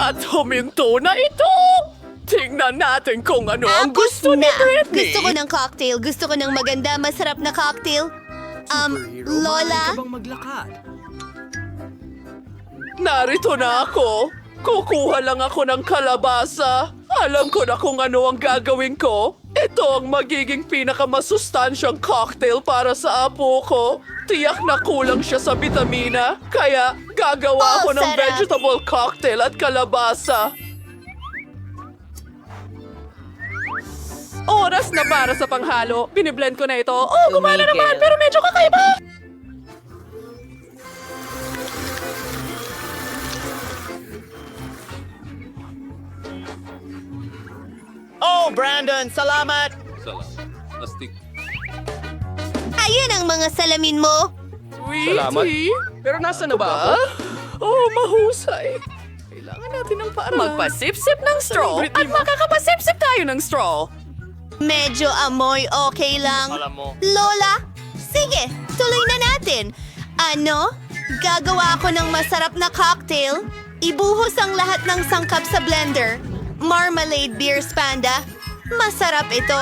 At huminto na ito! Tingnan natin kung ano ang gusto ni Britney! Gusto ko ng cocktail. Gusto ko ng maganda, masarap na cocktail. Lola? Narito na ako. Kukuha lang ako ng kalabasa. Alam ko na kung ano ang gagawin ko. Ito ang magiging pinakamasustansyang cocktail para sa apo ko. Tiyak na kulang siya sa bitamina. Kaya gagawa ako ng sarap. vegetable cocktail at kalabasa. Oras na para sa panghalo. Biniblend ko na ito. Oh, gumana naman, pero medyo kakaiba. Oh, Brandon, salamat! Ayun ang mga salamin mo. Sweetie? Pero nasa na ba ako? Oh, mahusay. Kailangan natin ng paraan. Magpasip-sip ng straw at makakapasip-sip tayo ng straw. Medyo amoy okay lang. Alam mo. Lola, sige, tuloy na natin. Ano? Gagawa ako ng masarap na cocktail. Ibuhos ang lahat ng sangkap sa blender. Marmalade beer panda. Masarap ito.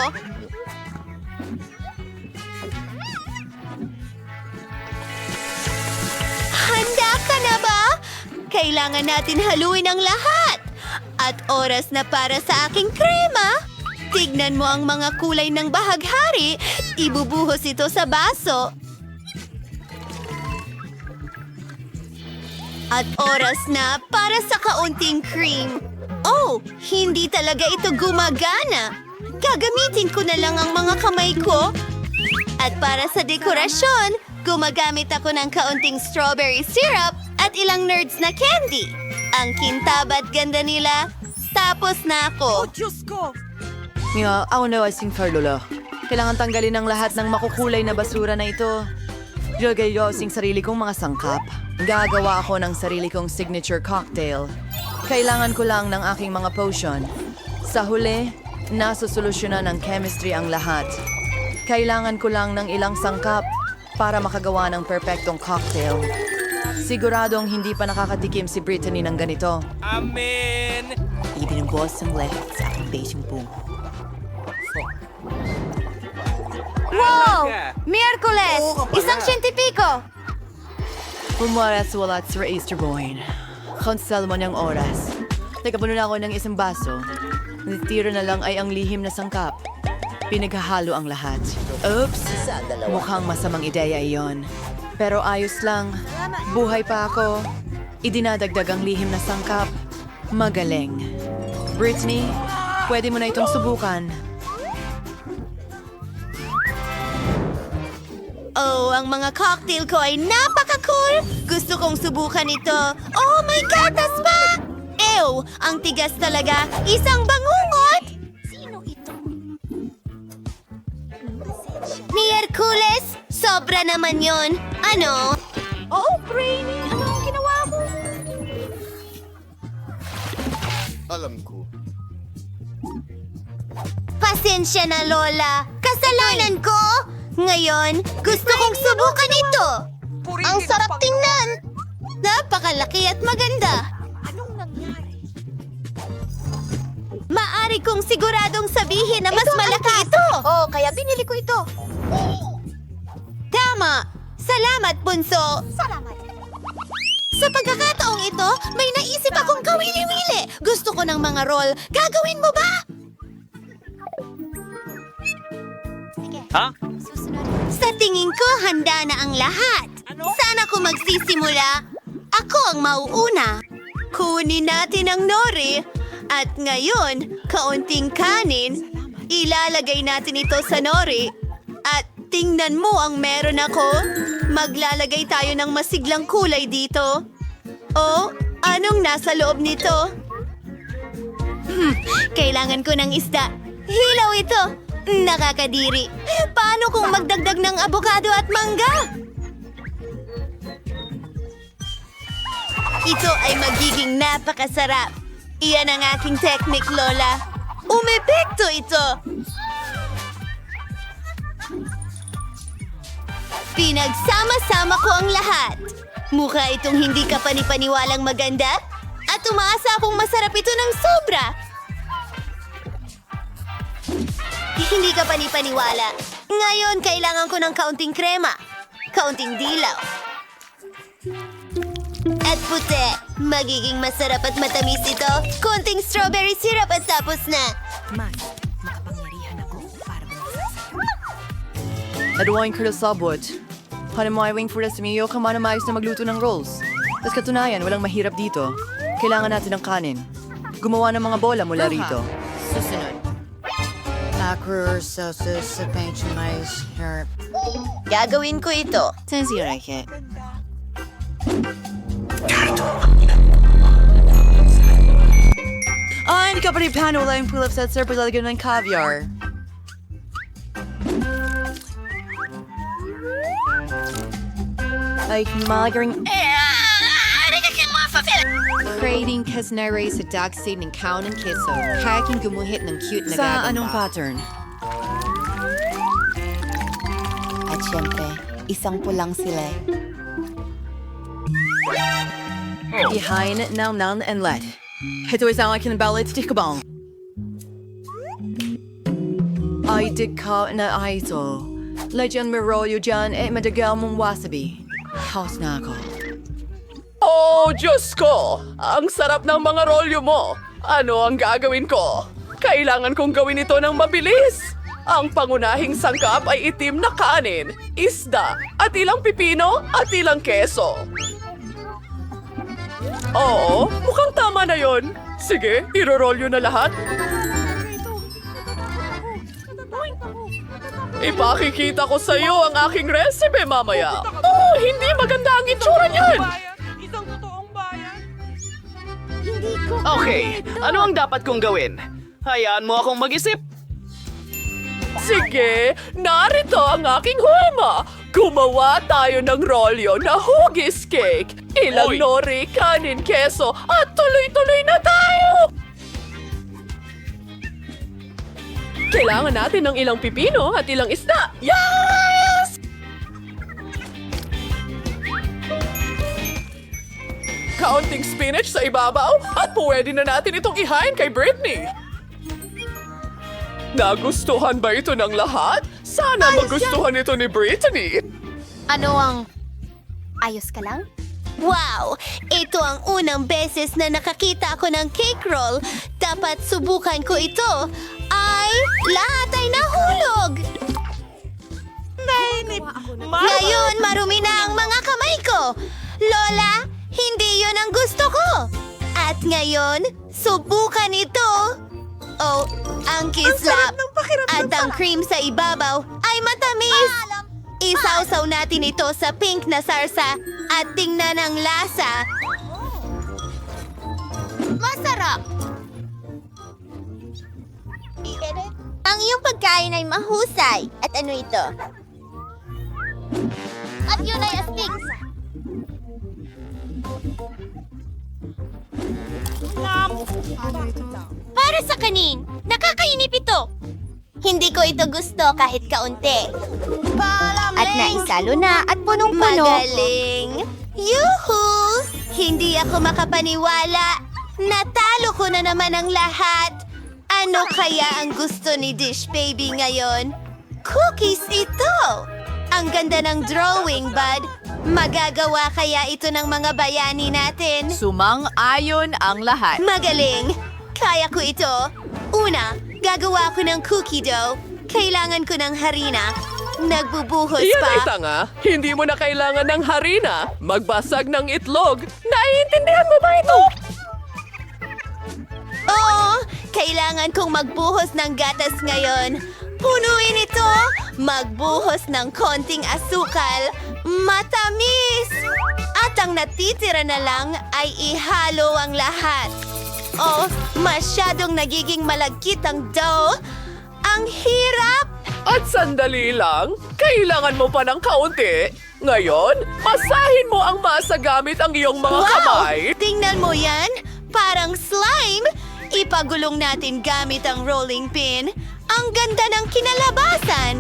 Handa ka na ba? Kailangan natin haluin ang lahat. At oras na para sa aking krema. Tignan mo ang mga kulay ng bahaghari. Ibubuhos ito sa baso. At oras na para sa kaunting cream. Oh, hindi talaga ito gumagana. Gagamitin ko na lang ang mga kamay ko. At para sa dekorasyon, gumagamit ako ng kaunting strawberry syrup at ilang nerds na candy. Ang kintab at ganda nila. Tapos na ako. Mia, ako na asing Lola. Kailangan tanggalin ang lahat ng makukulay na basura na ito. Lagay ko asing sarili kong mga sangkap. Gagawa ako ng sarili kong signature cocktail. Kailangan ko lang ng aking mga potion. Sa huli, nasusolusyonan ng chemistry ang lahat. Kailangan ko lang ng ilang sangkap para makagawa ng perpektong cocktail. Siguradong hindi pa nakakatikim si Brittany ng ganito. Amen! Ibinubos ang lahat sa aking basing boom. Wow! Miyerkules! Isang siyentipiko! Pumaras walat sa Easter Boyne. Konsel mo niyang oras. Teka, puno na ako ng isang baso. Natitira na lang ay ang lihim na sangkap. Pinaghahalo ang lahat. Oops! Mukhang masamang ideya iyon. Pero ayos lang. Buhay pa ako. Idinadagdag ang lihim na sangkap. Magaling. Brittany, pwede mo na itong subukan. Oh, ang mga cocktail ko ay napaka-cool! Gusto kong subukan ito. Oh, may gatas pa! Ew, ang tigas talaga. Isang bangungot! Sino ito? Ni Hercules? Sobra naman yon. Ano? Oh, Brainy! Ano ang ginawa mo? Alam ko. Pasensya na, Lola. Kasalanan ko! Ngayon, gusto kong subukan ito. Ang sarap tingnan. Napakalaki at maganda. Anong nangyari? Maari kong siguradong sabihin na mas malaki ito. Oh, kaya binili ko ito. Tama. Salamat, Bunso. Salamat. Sa pagkakataong ito, may naisip akong kawili-wili. Gusto ko ng mga roll. Gagawin mo ba? Ha? Sa tingin ko, handa na ang lahat. Sana ko magsisimula. Ako ang mauuna. Kunin natin ang nori. At ngayon, kaunting kanin. Ilalagay natin ito sa nori. At tingnan mo ang meron ako. Maglalagay tayo ng masiglang kulay dito. Oh, anong nasa loob nito? Kailangan ko ng isda. Hilaw ito. Nakakadiri. Paano kung magdagdag ng abogado at mangga? Ito ay magiging napakasarap. Iyan ang aking technique, Lola. Umepekto ito. Pinagsama-sama ko ang lahat. Mukha itong hindi ka panipaniwalang maganda. At umaasa akong masarap ito ng sobra. Hindi ka panipaniwala. Ngayon, kailangan ko ng kaunting krema. Kaunting dilaw. At puti. Magiging masarap at matamis ito. Konting strawberry syrup at tapos na. Naduwain ko na sabot. Hanamaywing for Resmiyo, kamanamayos na magluto ng rolls. Tapos katunayan, walang mahirap dito. Kailangan natin ng kanin. Gumawa ng mga bola mula rito. Susunod. Macro, sauces, panchinise, herb. Gagawin ko ito. Sensirake. Hindi ka pa rin paano wala yung pull-ups at surf lalagyan ng caviar. Ay, malagaring... Creating Casnare sa dark side ng kaon ng keso. Kaya king gumuhit ng cute na Sa gagamba. anong pattern? At syempre, isang pulang sila. Behind, now, now, and let. Ito isang akin balit, tikabang. Ay, di ka na ito. Legend Miroyo dyan, madagal mong wasabi. House na ako. Oh, Diyos ko! Ang sarap ng mga rolyo mo! Ano ang gagawin ko? Kailangan kong gawin ito ng mabilis! Ang pangunahing sangkap ay itim na kanin, isda, at ilang pipino at ilang keso. Oo, mukhang tama na yon. Sige, irorolyo na lahat. Ipakikita ko sa iyo ang aking recipe mamaya. Oh, hindi maganda ang itsura niyan! Okay, ano ang dapat kong gawin? Hayaan mo akong mag-isip. Sige, narito ang aking hulma. Gumawa tayo ng rolyo na hugis cake. Ilang Oy! nori, kanin, keso, at tuloy-tuloy na tayo! Kailangan natin ng ilang pipino at ilang isda. Yes! Kaunting spinach sa ibabaw at pwede na natin itong ihain kay Britney. Nagustuhan ba ito ng lahat? Sana magustuhan ito ni Britney. Ano ang... Ayos ka lang? Wow! Ito ang unang beses na nakakita ako ng cake roll. Dapat subukan ko ito. Ay, lahat ay nahulog! Ngayon, marumi na ang mga kamay ko. Lola, hindi yon ang gusto ko. At ngayon, subukan ito. Oh, ang kislap. At ang cream sa ibabaw ay matamis. Isawsaw natin ito sa pink na sarsa at tingnan ang lasa. Masarap! Ang iyong pagkain ay mahusay. At ano ito? At yun ay astig. Para sa kanin, nakakainip ito. Hindi ko ito gusto kahit kaunti. At naisalo na at punong-puno. Magaling! Yuhu! Hindi ako makapaniwala. Natalo ko na naman ang lahat. Ano kaya ang gusto ni Dish Baby ngayon? Cookies ito! Ang ganda ng drawing, bud. Magagawa kaya ito ng mga bayani natin? Sumang-ayon ang lahat. Magaling! Kaya ko ito. Una, gagawa ko ng cookie dough. Kailangan ko ng harina. Nagbubuhos Yan pa. ay tanga. Hindi mo na kailangan ng harina. Magbasag ng itlog. Naiintindihan mo ba ito? Oo, kailangan kong magbuhos ng gatas ngayon. Punuin ito. Magbuhos ng konting asukal. Matamis! At ang natitira na lang ay ihalo ang lahat. Oh, masyadong nagiging malagkit ang dough. Ang hirap! At sandali lang, kailangan mo pa ng kaunti. Ngayon, masahin mo ang masa gamit ang iyong mga kamay. Tingnan mo yan! Parang slime! Ipagulong natin gamit ang rolling pin. Ang ganda ng kinalabasan!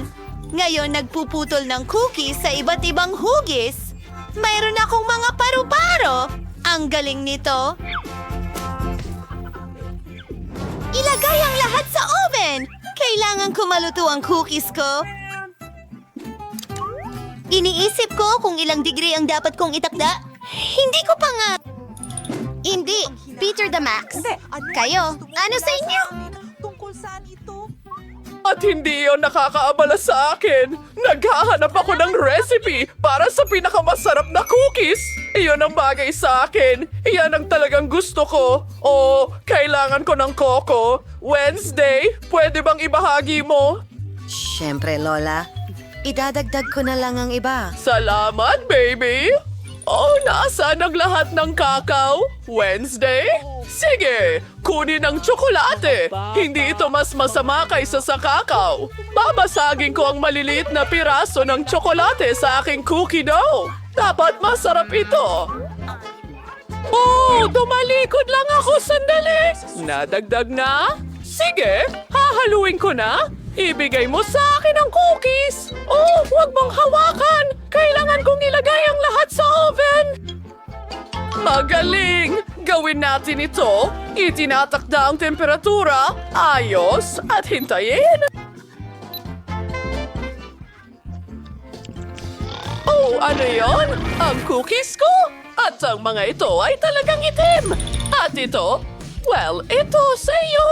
Ngayon nagpuputol ng cookies sa iba't ibang hugis. Mayroon akong mga paru-paro. Ang galing nito. Kailangan ko maluto ang cookies ko. Iniisip ko kung ilang degree ang dapat kong itakda. Hindi ko pa nga. Hindi. Peter the Max. Kayo, ano sa inyo? At hindi yon nakakaabala sa akin. Naghahanap ako ng recipe para sa pinakamasarap na cookies. Iyon ang bagay sa akin. Iyan ang talagang gusto ko. O, kailangan ko ng coco. Wednesday, pwede bang ibahagi mo? Siyempre, Lola. Idadagdag ko na lang ang iba. Salamat, baby! Oh, nasaan ang lahat ng kakao? Wednesday? Sige, kunin ang tsokolate. Hindi ito mas masama kaysa sa kakao. Babasagin ko ang maliliit na piraso ng tsokolate sa aking cookie dough. Dapat masarap ito. Oh, tumalikod lang ako sandali. Nadagdag na? Sige, hahaluin ko na. Ibigay mo sa akin ang cookies! Oh, huwag mong hawakan! Kailangan kong ilagay ang lahat sa oven! Magaling! Gawin natin ito. Itinatakda ang temperatura. Ayos at hintayin. Oh, ano yon? Ang cookies ko? At ang mga ito ay talagang itim. At ito? Well, ito sa iyo.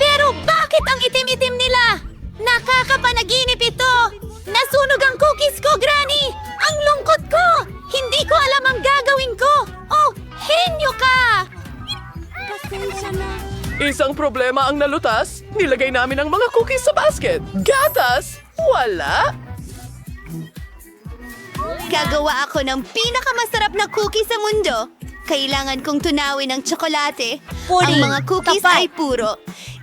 Pero bakit ang itim-itim nila? Nakakapanaginip ito! Nasunog ang cookies ko, Granny! Ang lungkot ko! Hindi ko alam ang gagawin ko! Oh, henyo ka! Pasensya na. Isang problema ang nalutas. Nilagay namin ang mga cookies sa basket. Gatas? Wala. Gagawa ako ng pinakamasarap na cookie sa mundo. Kailangan kong tunawin ang tsokolate. Ang mga cookies ay puro.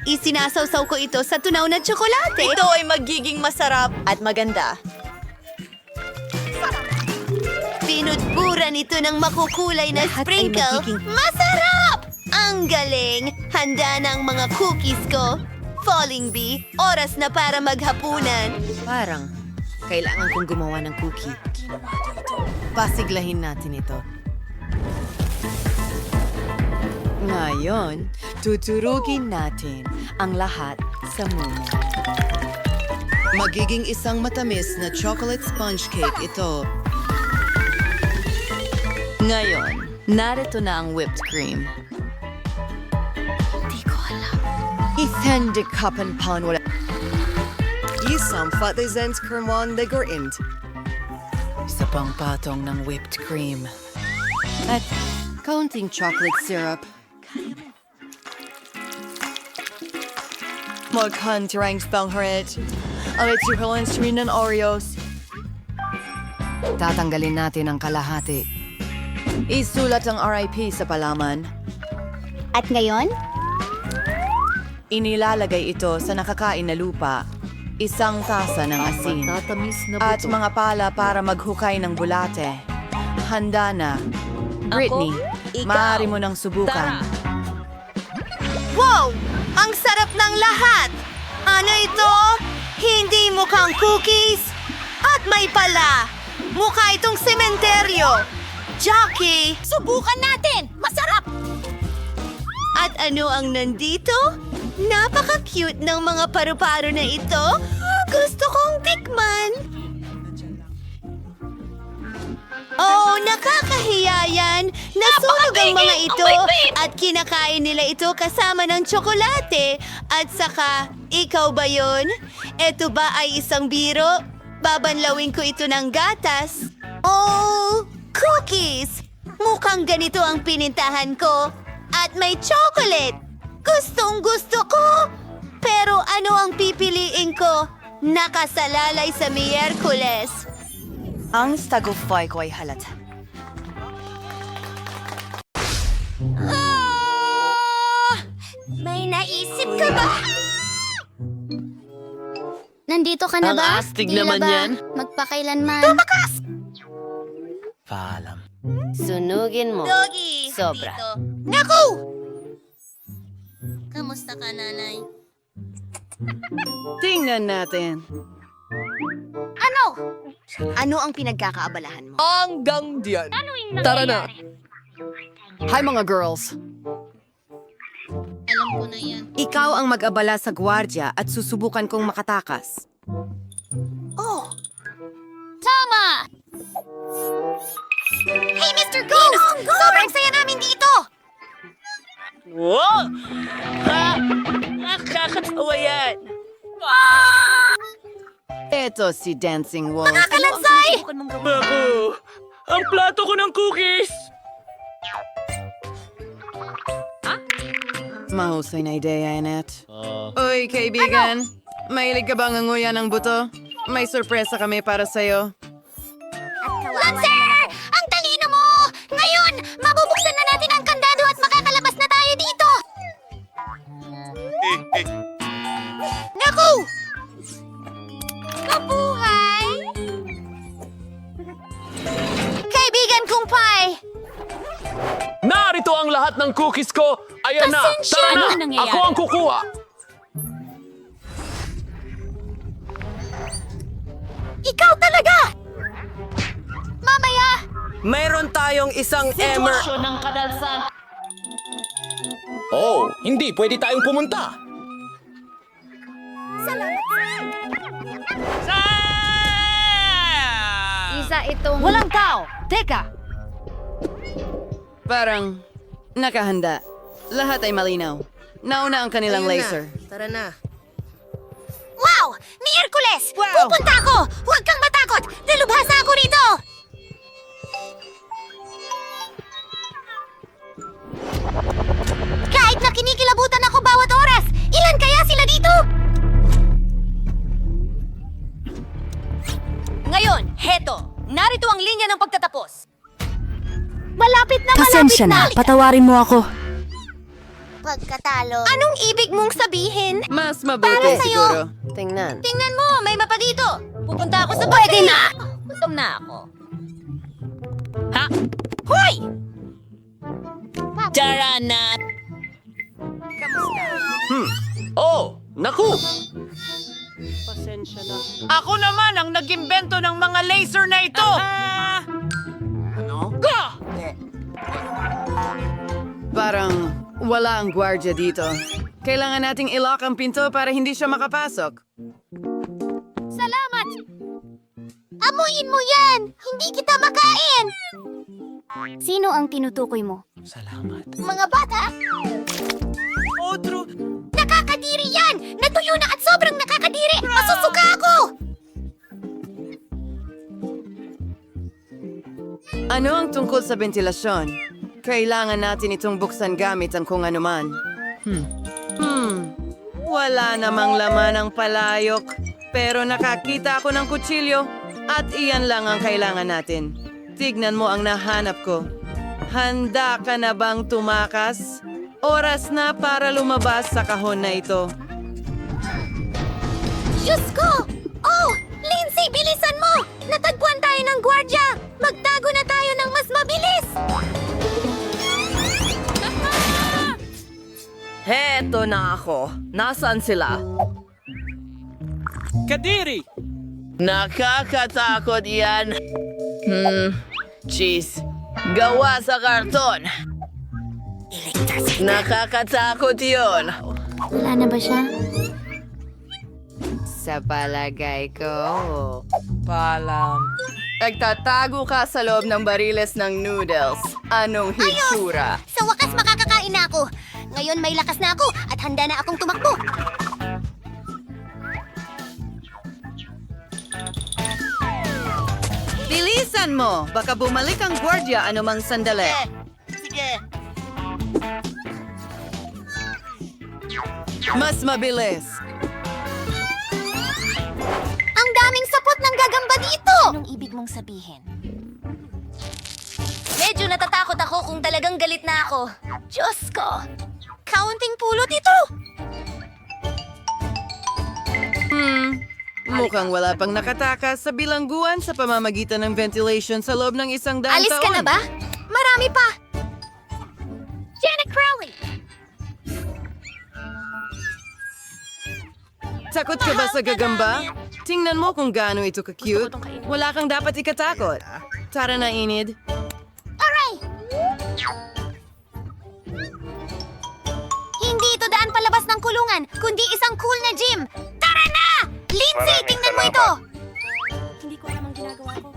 Isinasawsaw ko ito sa tunaw na tsokolate. Ito ay magiging masarap at maganda. Pinudburan ito ng makukulay na sprinkle. Masarap! Ang galing! Handa na ang mga cookies ko. Falling Bee, oras na para maghapunan. Parang, kailangan kong gumawa ng cookie. Pasiglahin natin ito. Ngayon, tuturugin natin ang lahat sa muna. Magiging isang matamis na chocolate sponge cake ito. Ngayon, narito na ang whipped cream. Di ko alam. Ithende kapan pan wala. Isang fatizens kermon de gorint. Isa pang patong ng whipped cream. At kaunting chocolate syrup. Maghantirang spang harit. Alit yung stream ng Oreos. Tatanggalin natin ang kalahati. Isulat ang RIP sa palaman. At ngayon? Inilalagay ito sa nakakain na lupa. Isang tasa ng asin. At mga pala para maghukay ng bulate. Handa na. Britney, maaari mo nang subukan. Wow! Ang sarap ng lahat! Ano ito? Hindi mukhang cookies? At may pala! Mukha itong sementeryo! Jackie! Subukan natin! Masarap! At ano ang nandito? Napaka-cute ng mga paru-paro na ito. Gusto kong tikman! Oh, nakakahiya yan! Nasunog ang mga ito at kinakain nila ito kasama ng tsokolate. At saka, ikaw ba yun? Ito ba ay isang biro? Babanlawin ko ito ng gatas. Oh, cookies! Mukhang ganito ang pinintahan ko. At may chocolate! Gustong gusto ko! Pero ano ang pipiliin ko? Nakasalalay sa Miyerkules. Ang stagofy ko ay halata. May naisip ka ba? Nandito ka na Ang ba? astig Di na naman ba yan. Magpakailanman. Tumakas! Paalam. Sunugin mo. Doggy! Sobra. Dito. Naku! Kamusta ka, nanay? Tingnan natin. Ano? Ano ang pinagkakaabalahan mo? Hanggang diyan. Tara na. Hi mga girls! Ikaw ang mag-abala sa gwardya at susubukan kong makatakas. Oh! Tama! Hey, Mr. Ghost! Sobrang saya namin dito! Wow! Ha! Nakakatawa yan! Eto si Dancing Wolf. Nakakalansay! Bago! Ang plato ko ng cookies! Mahusay na ideya, Annette. Uy, kaibigan. Mahilig ka bang nanguya ng buto? May sorpresa kami para sa'yo. Lancer! Ang talino mo! Ngayon, mabubuksan na natin ang kandado at makakalabas na tayo dito! Naku! Kabuhay! Kaibigan kong Pai! Narito ang lahat ng cookies ko. Ayan na. Pasensya. Tara na. Ano nangyayari? Ako ang kukuha. Ikaw talaga! Mamaya! Mayroon tayong isang emer... Oh, hindi pwede tayong pumunta. Isa itong... Walang tao! Teka! Parang nakahanda. Lahat ay malinaw. Nauna ang kanilang laser. Wow! Ni Hercules! Pupunta ako! Huwag kang matakot! Dalubhasa ako rito! Kahit na kinikilabutan ako bawat oras, ilan kaya sila dito? Ngayon, heto. Narito ang linya ng pagtatapos. Malapit na, Pasensya na, malapit na. patawarin mo ako. Pagkatalo. Anong ibig mong sabihin? Mas mabuti Para sa'yo. siguro. Tingnan mo, may mapa dito. Pupunta ako sa Pwede na! Gutom na ako. Ha? Hoy! Tara na! Oh, naku. Ako naman ang nag-imbento ng mga laser na ito! Parang wala ang gwardya dito. Kailangan nating ilock ang pinto para hindi siya makapasok. Salamat! Amuyin mo yan! Hindi kita makain! Sino ang tinutukoy mo? Salamat. Mga bata? Otro! Nakakadiri yan! Natuyo na at sobrang nakakadiri! Masusuka ako! Ano ang tungkol sa ventilasyon? Kailangan natin itong buksan gamit ang kung anuman. Wala namang laman ang palayok. Pero nakakita ako ng kutsilyo. At iyan lang ang kailangan natin. Tignan mo ang nahanap ko. Handa ka na bang tumakas? Oras na para lumabas sa kahon na ito. Diyos ko! Oh! Lindsay, bilisan mo! Natagpuan tayo ng gwardya! Magtago na tayo ng mas mabilis! Heto na ako. Nasaan sila? Kadiri! Nakakatakot yan. Cheese. Gawa sa karton. Nakakatakot yun. Wala na ba siya? Sa palagay ko. Nagtatago ka sa loob ng bariles ng noodles. Anong hitsura? Sa wakas makakakain na ako. Ngayon may lakas na ako at handa na akong tumakbo. Bilisan mo! Baka bumalik ang gwardya anumang sandali. Sige. Mas mabilis. Ang daming sapot ng gagamba dito! Anong ibig mong sabihin? Medyo natatakot ako kung talagang galit na ako. Diyos ko! Counting pulot ito! Mukhang wala pang nakatakas sa bilangguan sa pamamagitan ng ventilation sa loob ng isang daang Alis ka na ba? Marami pa! Janet Crowley! Takot ka ba sa gagamba? Tingnan mo kung gaano ito ka-cute. Wala kang dapat ikatakot. Tara na, Enid. Aray! Hindi ito daan palabas ng kulungan, kundi isang cool na gym. Tara na! Lindsay, tingnan mo ito! Hindi ko alam ang ginagawa ko.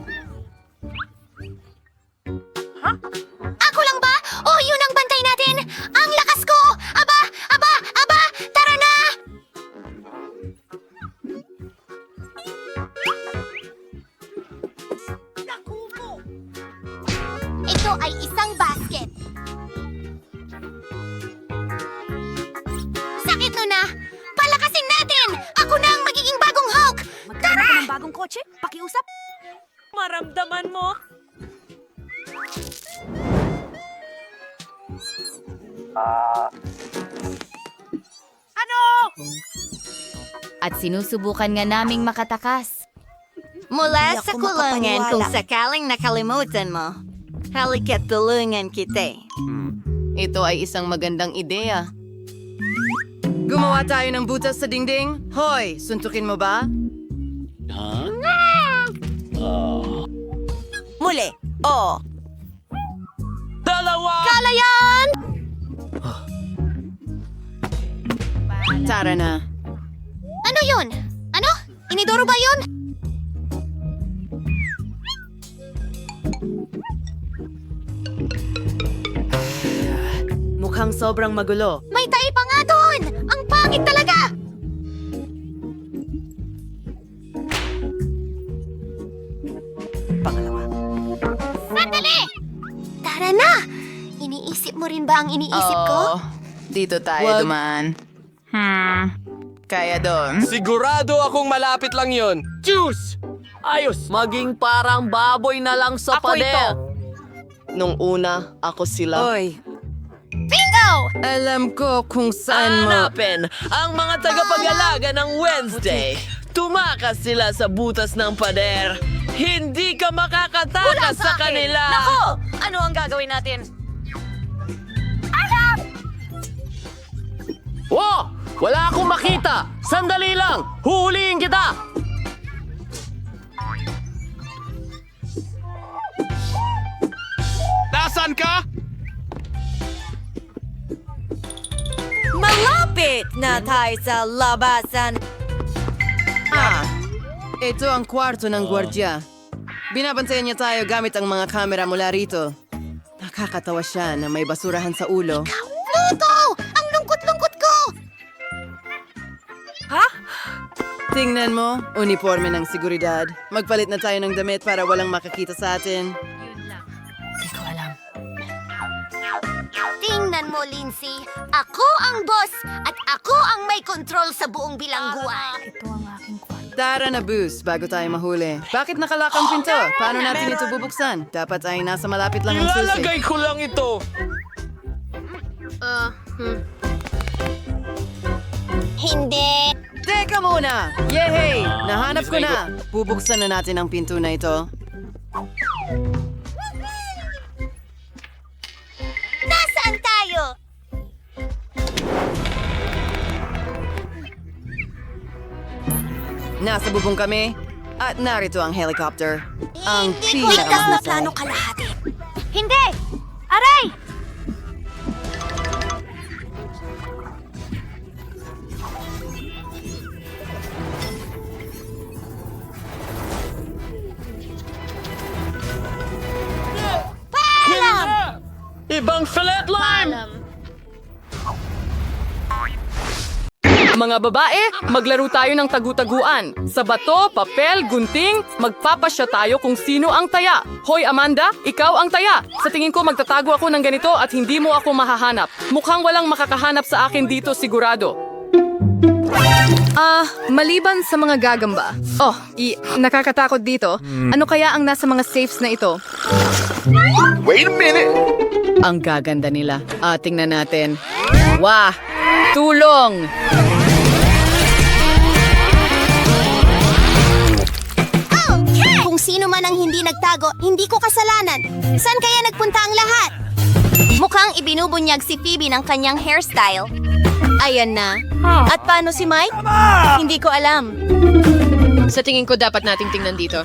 Ako lang ba? Oh, yun ang bantay natin! Ang lakas ko! Aba! Aba! Aba! Tara na! Ito ay isang basket. Sakit no na! Palakasin natin! Ako na ang magiging bagong Hulk! Tara! Ng bagong kotse? Pakiusap? Maramdaman mo? At sinusubukan nga naming makatakas. Mula Hindi sa ako kulungan makapaniwala. kung sakaling nakalimutan mo. Halika't tulungan kita. Ito ay isang magandang ideya. Gumawa tayo ng butas sa dingding. Hoy, suntukin mo ba? Muli. Oo. Kalayan! Tara na. Ano yun? Ano? Inidoro ba yun? Mukhang sobrang magulo. May tayo pa nga doon! Ang pangit talaga! Sandali! Tara na! Iniisip mo rin ba ang iniisip ko? Dito tayo dumaan. Kaya doon. Sigurado akong malapit lang yon. Juice! Ayos! Maging parang baboy na lang sa Ako pader. ito. Nung una, ako sila. Oy, Bingo! alam ko kung saan mo... Hanapin ang mga tagapag-alaga ng Wednesday. Tumakas sila sa butas ng pader. Hindi ka makakatakas sa kanila. Ano ang gagawin natin? Wow! Wala akong makita! Sandali lang! Huhulihin kita! Nasaan ka? Malapit na tayo sa labasan. Ito ang kwarto ng gwardya. Binabantayan niya tayo gamit ang mga kamera mula rito. Nakakatawa siya na may basurahan sa ulo. Pluto! Ang lungkot-lungkot ko! Tingnan mo, uniforme ng seguridad. Magpalit na tayo ng damit para walang makakita sa atin. Tingnan mo, Lindsay. Ako ang boss at ako ang may kontrol sa buong bilangguan. Tara na, Boost, bago tayo mahuli. Bakit nakalakang pinto? Paano natin ito bubuksan? Dapat ay nasa malapit lang ang susi. Ilalagay ko lang ito. Hindi. Teka muna! Yehey! Nahanap ko na! Bubuksan na natin ang pinto na ito. Nasaan tayo? Nasa bubong kami at narito ang helicopter. Ang Hindi ko ligtas na pinakamahusay. plano kalahati. Hindi! Aray! Ibang flatline! Mga babae, maglaro tayo ng tagu-taguan. Sa bato, papel, gunting, magpapasya tayo kung sino ang taya. Hoy Amanda, ikaw ang taya. Sa tingin ko magtatago ako ng ganito at hindi mo ako mahahanap. Mukhang walang makakahanap sa akin dito sigurado. Maliban sa mga gagamba. Nakakatakot dito. Ano kaya ang nasa mga safes na ito? Wait a minute! Ang gaganda nila. Tingnan natin. Wah! Tulong! Kung sino man ang hindi nagtago, hindi ko kasalanan. Saan kaya nagpunta ang lahat? Mukhang ibinubunyag si Phoebe ng kanyang hairstyle. Ayan na. At paano si Mike? Hindi ko alam. Sa tingin ko dapat nating tingnan dito.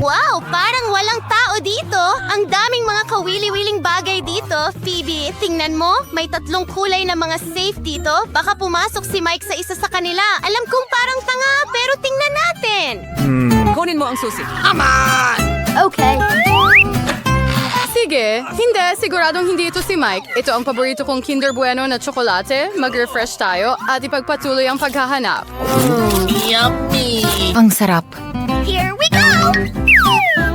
Wow, parang walang tao dito. Ang daming mga kawili-wiling bagay dito. Phoebe, tingnan mo. May 3 kulay na mga safe dito. Baka pumasok si Mike sa isa sa kanila. Alam kong parang tanga, pero tingnan natin. Kunin mo ang susi. Okay. Sige, hindi. Siguradong hindi ito si Mike. Ito ang paborito kong Kinder Bueno na tsokolate. Mag-refresh tayo at ipagpatuloy ang paghahanap. Ang sarap. Here we go!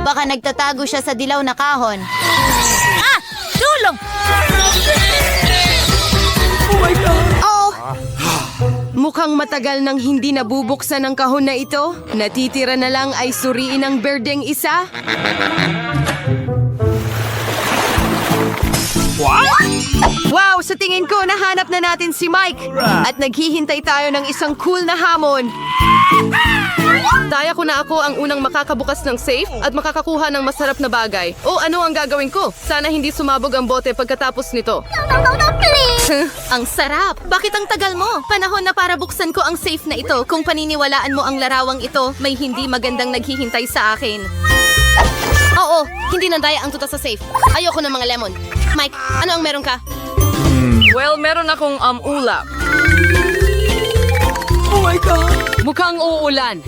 Baka nagtatago siya sa dilaw na kahon. Ah! Tulong! Oh! Mukhang matagal nang hindi nabubuksan ang kahon na ito. Natitira na lang ay suriin ang berdeng isa. Wow! Sa tingin ko, nahanap na natin si Mike. At naghihintay tayo ng isang cool na hamon. Taya ko na ako ang unang makakabukas ng safe at makakakuha ng masarap na bagay. O ano ang gagawin ko? Sana hindi sumabog ang bote pagkatapos nito. Ang sarap! Bakit ang tagal mo? Panahon na para buksan ko ang safe na ito. Kung paniniwalaan mo ang larawang ito, may hindi magandang naghihintay sa akin. Oo, hindi nandaya ang tuta sa safe. Ayoko ng mga lemon. Mike, ano ang meron ka? Well, meron akong ulap. Oh my God! Mukhang uulan.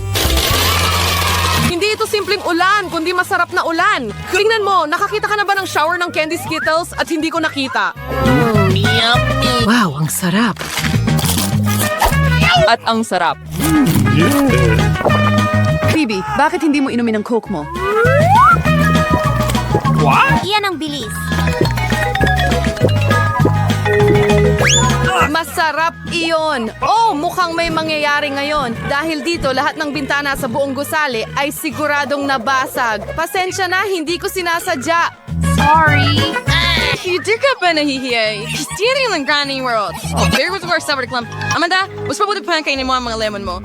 Hindi ito simpleng ulan, kundi masarap na ulan. Tingnan mo, nakakita ka na ba ng shower ng Candy Skittles at hindi ko nakita? Wow, ang sarap. At ang sarap. Phoebe, bakit hindi mo inumin ang Coke mo? Iyan ang bilis. Masarap iyon. Oh, mukhang may mangyayari ngayon. Dahil dito, lahat ng bintana sa buong gusali ay siguradong nabasag. Pasensya na, hindi ko sinasadya. Sorry. Hindi ka ba nahihiyay? Steering ng Granny World. Oh, there was our summer clump. Amanda, mas mabuti pa kainin mo ang mga lemon mo.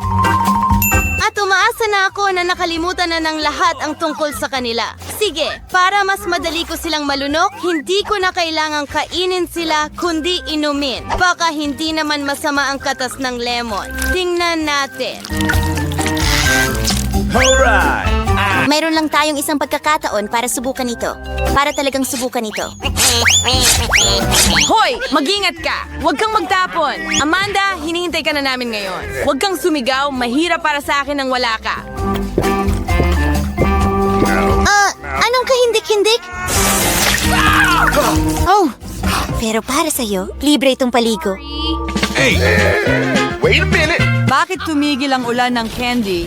At umaasa na ako na nakalimutan na ng lahat ang tungkol sa kanila. Sige, para mas madali ko silang malunok, hindi ko na kailangang kainin sila, kundi inumin. Baka hindi naman masama ang katas ng lemon. Tingnan natin. Mayroon lang tayong isang pagkakataon para subukan ito. Para talagang subukan ito. Hoy! Mag-ingat ka! Huwag kang magtapon! Amanda, hinihintay ka na namin ngayon. Huwag kang sumigaw, mahirap para sa akin ang wala ka. Anong kahindik-hindik? Oh, pero para sa'yo, libre itong paligo. Wait a minute. Bakit tumigil ang ulan ng candy?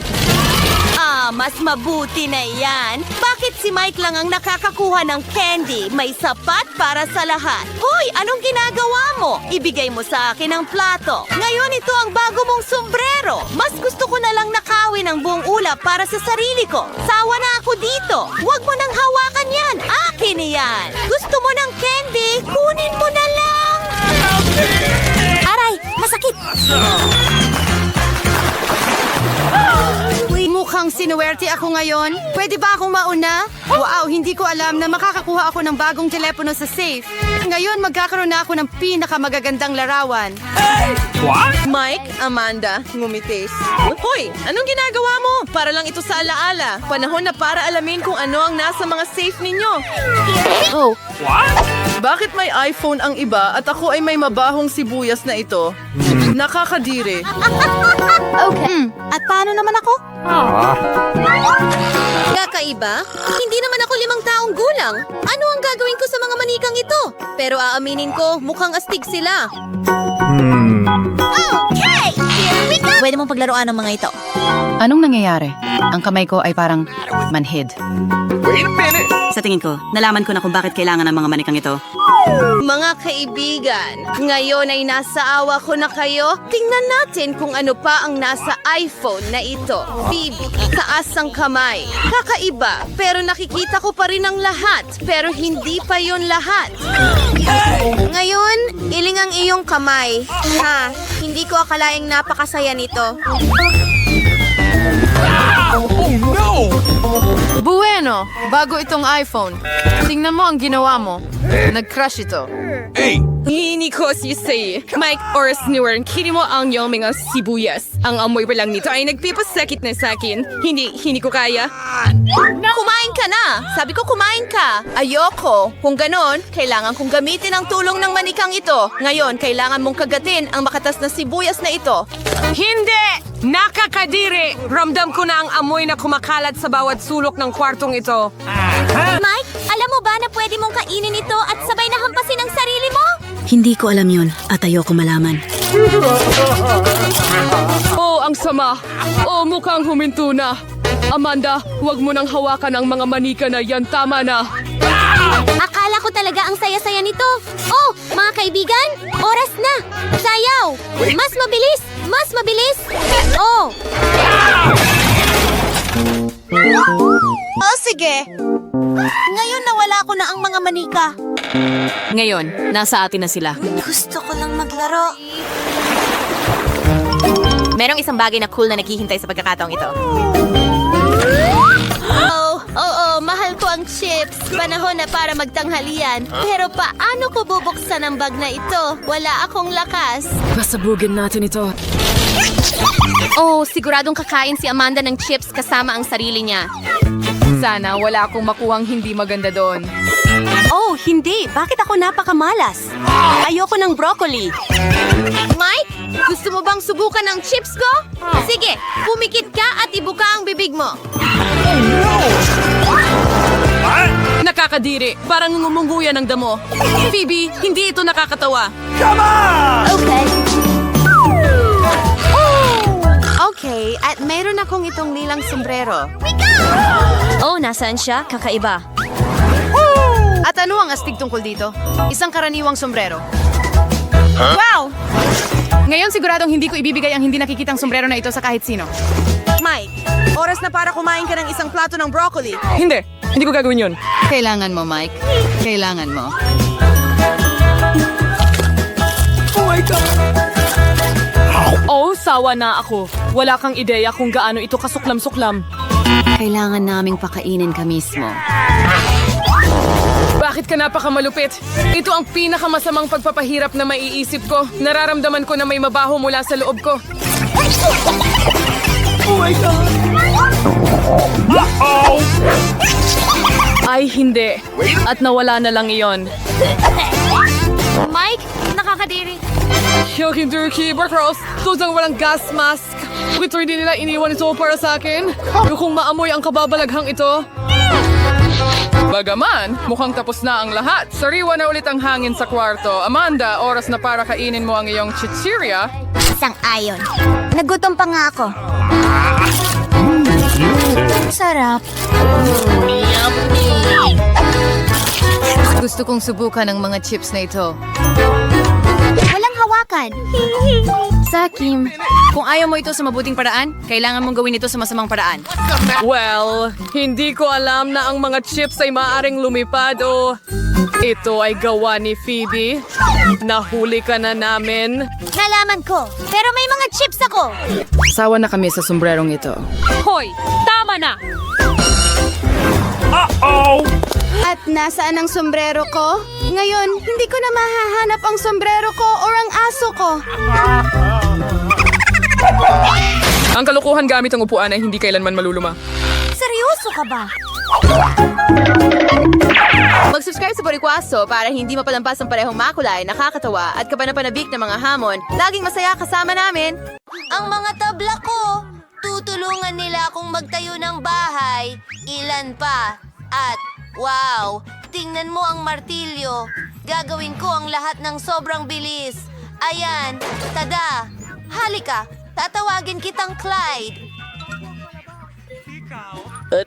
Mas mabuti na yan. Bakit si Mike lang ang nakakakuha ng candy? May sapat para sa lahat. Hoy, anong ginagawa mo? Ibigay mo sa akin ang plato. Ngayon ito ang bago mong sombrero. Mas gusto ko na lang nakawin ang buong ulap para sa sarili ko. Sawa na ako dito. Huwag mo nang hawakan yan. Akin yan. Gusto mo ng candy? Kunin mo na lang. Aray, masakit. Mukhang sinuwerte ako ngayon. Pwede ba akong mauna? Wow, hindi ko alam na makakakuha ako ng bagong telepono sa safe. Ngayon, magkakaroon na ako ng pinakamagagandang larawan. Mike, Amanda, ngumitis. Hoy, anong ginagawa mo? Para lang ito sa alaala. Panahon na para alamin kung ano ang nasa mga safe ninyo. Oh. Bakit may iPhone ang iba at ako ay may mabahong sibuyas na ito? Nakakadiri. Okay. At paano naman ako? Kakaiba? Hindi naman ako 5 taong gulang. Ano ang gagawin ko sa mga manikang ito? Pero aaminin ko, mukhang astig sila. Okay! Here we go! Pwede mong paglaruan ang mga ito. Anong nangyayari? Ang kamay ko ay parang manhid. Wait a minute. Sa tingin ko, nalaman ko na kung bakit kailangan ng mga manikang ito. Mga kaibigan, ngayon ay nasa awa ko na kayo. Tingnan natin kung ano pa ang nasa iPhone na ito. Phoebe, taas ang kamay. Kakaiba, pero nakikita ko pa rin ang lahat. Pero hindi pa yon lahat. Ngayon, iling ang iyong kamay. Ha, hindi ko akalaing napakasaya nito. Bueno, bago itong iPhone. Tingnan mo ang ginawa mo. Nag-crash ito. Hey, Hini ko si Say. Mike, oras niwer, kini mo ang iyong mga sibuyas. Ang amoy pa lang nito ay nagpipasakit na sa akin. Hindi ko kaya. Kumain ka na! Sabi ko kumain ka! Ayoko! Kung ganon, kailangan kong gamitin ang tulong ng manikang ito. Ngayon, kailangan mong kagatin ang makatas na sibuyas na ito. Hindi! Nakakadiri! Ramdam ko na ang amoy na kumakalat sa bawat sulok ng kwartong ito. Mike, alam mo ba na pwede mong kainin ito at sabay na hampasin ang sarili mo? Hindi ko alam yun at ayoko malaman. Oh, ang sama! Oh, mukhang huminto na. Amanda, huwag mo nang hawakan ang mga manika na yan. Tama na. Akala ko talaga ang saya-saya nito. Oh, mga kaibigan, oras na. Sayaw! Mas mabilis! Mas mabilis! Oh! Oh, sige! Ngayon nawala ko na ang mga manika. Ngayon, nasa atin na sila. Gusto ko lang maglaro. Merong isang bagay na cool na naghihintay sa pagkakataong ito. Mahal ko ang chips. Panahon na para magtanghalian. Pero paano ko bubuksan ang bag na ito? Wala akong lakas. Pasabugin natin ito. Oh, siguradong kakain si Amanda ng chips kasama ang sarili niya. Sana wala akong makuhang hindi maganda doon. Oh, hindi. Bakit ako napakamalas? Ayoko ng broccoli. Mike, gusto mo bang subukan ang chips ko? Sige, pumikit ka at ibuka ang bibig mo. Nakakadiri. Parang ngumunguya ng damo. Phoebe, hindi ito nakakatawa. Okay, at mayroon akong itong nilang sombrero. Oh, nasaan siya? Kakaiba. At ano ang astig tungkol dito? Isang karaniwang sombrero. Wow! Ngayon siguradong hindi ko ibibigay ang hindi nakikitang sombrero na ito sa kahit sino. Mike, oras na para kumain ka ng isang plato ng broccoli. Hindi ko gagawin yun. Kailangan mo, Mike. Kailangan mo. Oh, sawa na ako. Wala kang ideya kung gaano ito kasuklam-suklam. Kailangan naming pakainin ka mismo. Bakit ka napakamalupit? Ito ang pinakamasamang pagpapahirap na maiisip ko. Nararamdaman ko na may mabaho mula sa loob ko. Ay, hindi. At nawala na lang iyon. Mike, nakakadiri. Yokinduki, Barkros, tuzang walang gas mask. Ito hindi nila iniwan ito para sa akin. Kung maamoy ang kababalaghang ito. Bagaman, mukhang tapos na ang lahat. Sariwa na ulit ang hangin sa kwarto. Amanda, oras na para kainin mo ang iyong chichirya. Isang ayon. Nagutom pa nga ako. Sarap. Gusto kong subukan ang mga chips na ito. Walang hawakan. Sakim, kung ayaw mo ito sa mabuting paraan, kailangan mong gawin ito sa masamang paraan. Well, hindi ko alam na ang mga chips ay maaaring lumipad o ito ay gawa ni Phoebe. Nahuli ka na namin. Nalaman ko. Pero may mga chips ako. Sawa na kami sa sombrerong ito. Hoy, tama na! At nasaan ang sombrero ko? Ngayon, hindi ko na mahahanap ang sombrero ko or ang aso ko. Ang kalukuhan gamit ang upuan ay hindi kailanman maluluma. Seryoso ka ba? Mag-subscribe sa Boricwaso para hindi mapalampas ang parehong makulay, nakakatawa at kapanapanabik na mga hamon. Laging masaya kasama namin. Ang mga tabla ko, tutulungan nila akong magtayo ng bahay. Ilan pa? At, wow, tingnan mo ang martilyo. Gagawin ko ang lahat ng sobrang bilis. Ayan, tada, halika, tatawagin kitang Clyde.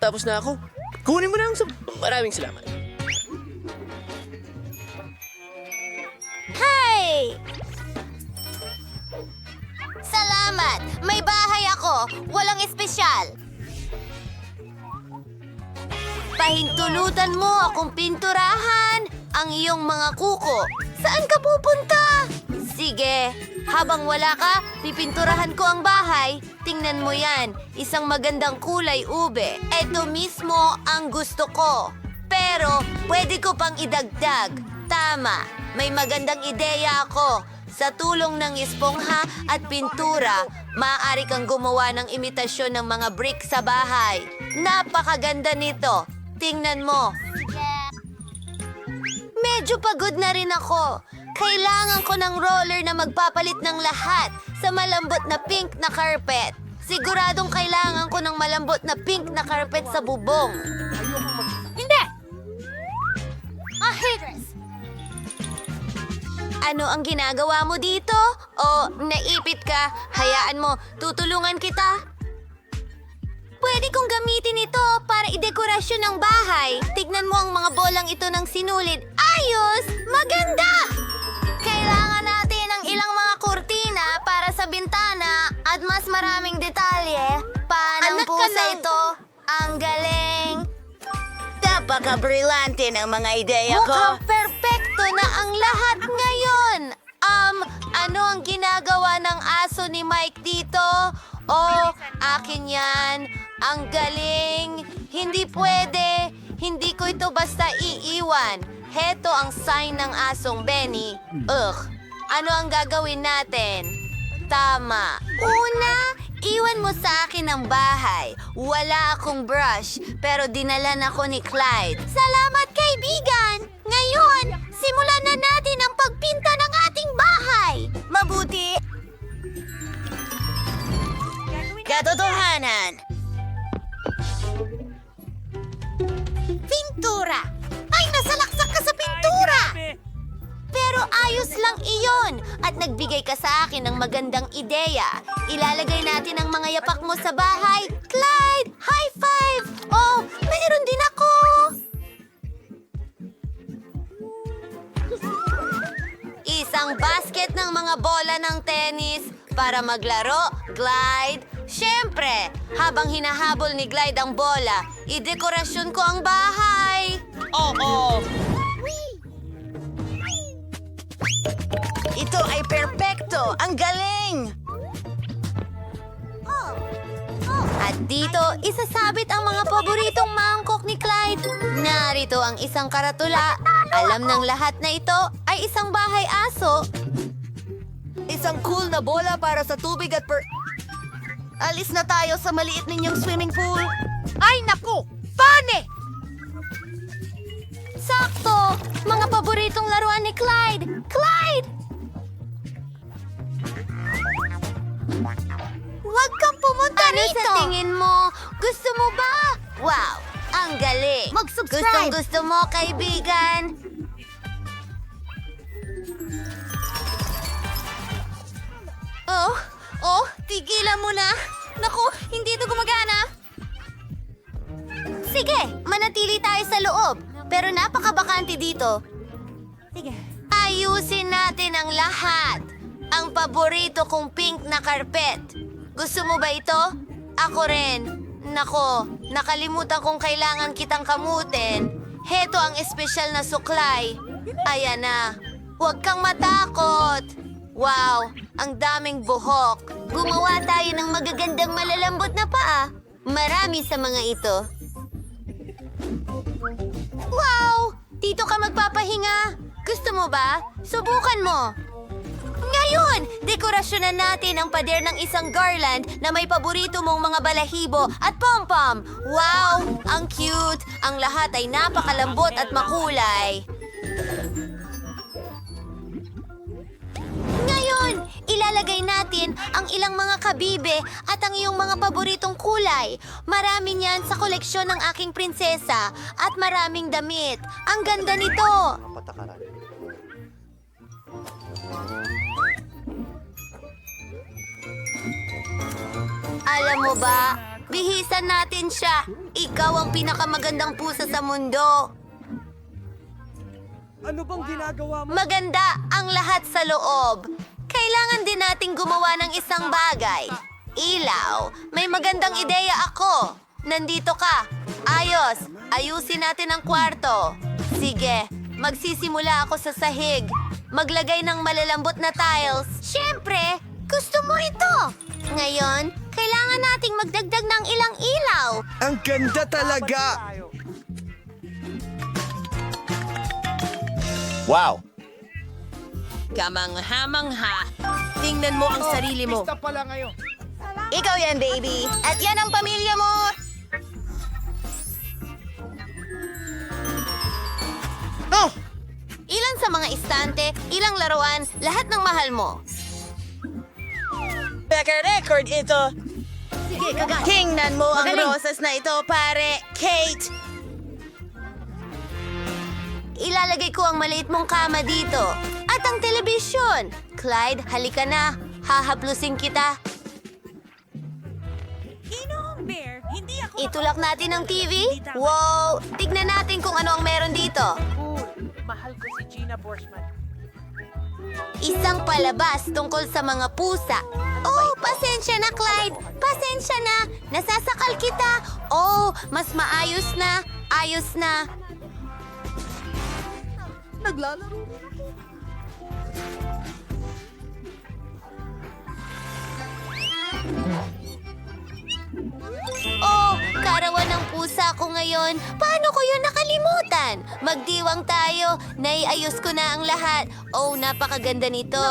Tapos na ako. Kunin mo na ang maraming salamat. Hey! Salamat! May bahay ako. Walang espesyal. Pahintulutan mo akong pinturahan ang iyong mga kuko. Saan ka pupunta? Sige, habang wala ka, pipinturahan ko ang bahay. Tingnan mo yan, isang magandang kulay ube. Ito mismo ang gusto ko. Pero pwede ko pang idagdag. Tama, May magandang ideya ako. Sa tulong ng espongha at pintura, maaari kang gumawa ng imitasyon ng mga brick sa bahay. Napakaganda nito. Tingnan mo. Medyo pagod na rin ako. Kailangan ko ng roller na magpapalit ng lahat sa malambot na pink na carpet. Siguradong kailangan ko ng malambot na pink na carpet sa bubong. Hindi! Ahidres! Ano ang ginagawa mo dito? O naipit ka? Hayaan mo, tutulungan kita. Pwede kong gamitin ito para idekorasyon ng bahay. Tignan mo ang mga bolang ito ng sinulid. Ayos! Maganda! Kailangan natin ng ilang mga kurtina para sa bintana at mas maraming detalye. Paano po sa ito? Ang galing! Napaka-brilante ng mga ideya ko. Mukhang perpekto na ang lahat ngayon. Ano ang ginagawa ng aso ni Mike dito? Oh, akin yan. Ang galing. Hindi pwede. Hindi ko ito basta iiwan. Heto ang sign ng asong Benny. Ano ang gagawin natin? Tama. Una, iwan mo sa akin ang bahay. Wala akong brush, pero dinalan ako ni Clyde. Salamat, kaibigan! Ngayon, simulan na natin ang pagpinta ng ating bahay. Mabuti. Katotohanan. Pintura! Ay, nasalaksak ka sa pintura! Pero ayos lang iyon at nagbigay ka sa akin ng magandang ideya. Ilalagay natin ang mga yapak mo sa bahay. Clyde! High five! Oh, mayroon din ako! Isang basket ng mga bola ng tennis para maglaro, Clyde. Siyempre, habang hinahabol ni Clyde ang bola, idekorasyon ko ang bahay. Oo! Ito ay perpekto! Ang galing! At dito, isasabit ang mga paboritong mangkok ni Clyde. Narito ang isang karatula. Alam ng lahat na ito ay isang bahay aso. Isang cool na bola para sa tubig at Alis na tayo sa maliit ninyong swimming pool. Ay, naku! Pane! Sakto! Mga paboritong laruan ni Clyde! Clyde! Huwag kang pumunta rito! Ano sa tingin mo? Gusto mo ba? Wow! Ang galing! Mag-subscribe! Gustong-gusto mo, kaibigan! Oh, tigilan mo na! Naku, hindi ito gumagana! Sige, manatili tayo sa loob. Pero napakabakante dito. Sige. Ayusin natin ang lahat. Ang paborito kong pink na carpet. Gusto mo ba ito? Ako rin. Nako, nakalimutan kong kailangan kitang kamutin. Heto ang espesyal na suklay. Ayan na. Huwag kang matakot. Wow, ang daming buhok. Gumawa tayo ng magagandang malalambot na paa. Marami sa mga ito. Wow! Dito ka magpapahinga. Gusto mo ba? Subukan mo. Ngayon, dekorasyonan natin ang pader ng isang garland na may paborito mong mga balahibo at pom-pom. Wow! Ang cute! Ang lahat ay napakalambot at makulay. Ngayon, ilalagay natin ang ilang mga kabibe at ang iyong mga paboritong kulay. Marami niyan sa koleksyon ng aking prinsesa at maraming damit. Ang ganda nito! Alam mo ba, bihisan natin siya. Ikaw ang pinakamagandang pusa sa mundo. Ano bang ginagawa mo? Maganda ang lahat sa loob. Kailangan din nating gumawa ng isang bagay. Ilaw, may magandang ideya ako. Nandito ka. Ayos, ayusin natin ang kwarto. Sige, magsisimula ako sa sahig. Maglagay ng malalambot na tiles. Siyempre, gusto mo ito. Ngayon, kailangan nating magdagdag ng ilang ilaw. Ang ganda talaga! Wow. Kamangha-mangha. Tingnan mo ang sarili mo. Ikaw yan, baby. At yan ang pamilya mo. Ilan sa mga istante, ilang laruan, lahat ng mahal mo. Record ito. Sige, tingnan mo ang rosas na ito, pare. Kate! Ilalagay ko ang maliit mong kama dito. At ang telebisyon. Clyde, halika na. Hahaplusin kita. Itulak natin ang TV? Wow! Tignan natin kung ano ang meron dito. Isang palabas tungkol sa mga pusa. Oh, pasensya na, Clyde. Pasensya na. Nasasakal kita. Oh, mas maayos na. Ayos na. Oh, karawan ng pusa ko ngayon. Paano ko yun nakalimutan? Magdiwang tayo. Naiayos ko na ang lahat. Oh, napakaganda nito.